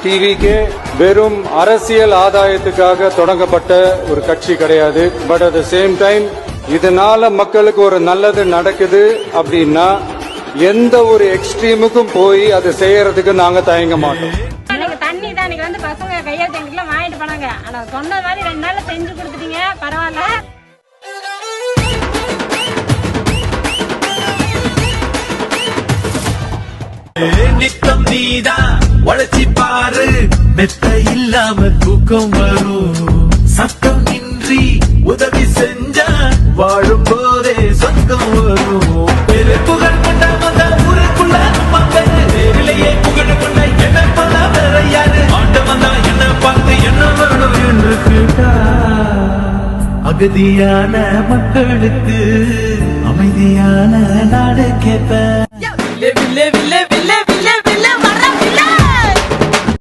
TVK வெறும் அரசியல் ஆதாயத்துக்காக தொடங்கப்பட்ட ஒரு கட்சி கிடையாது. But at the same time இதனால மக்களுக்கு ஒரு நல்லது நடக்குது அப்படின்னா எந்த ஒரு எக்ஸ்ட்ரீமுக்கும் போய் அதை செய்யறதுக்கு நாங்க தயங்க மாட்டோம். தண்ணி தான் இன்னைக்கு வந்து பசங்க கையெழுத்து எங்களுக்கு வாங்கிட்டு போனாங்க. ஆனா சொன்ன மாதிரி 2 நாள்ல செஞ்சு கொடுத்துட்டீங்க, பரவாயில்ல. நித்தம் நீதான் வளர்ச்சி பாரு, மெத்த இல்லாம தூக்கம் வரும். சத்தம் இன்றி உதவி செஞ்சா வாழும் போதே சொந்தம் வரும். பெரு புகழ் கொண்ட வந்த ஊருக்குள்ள மக்கள் நேரிலேயே புகழ் கொண்ட என்ன பண்ண வேறையாது. ஆண்டவன் தான் என்ன பார்த்து என்ன வேணும் என்று கேட்டா, அகதியான மக்களுக்கு அமைதியான நாடு கேட்ப.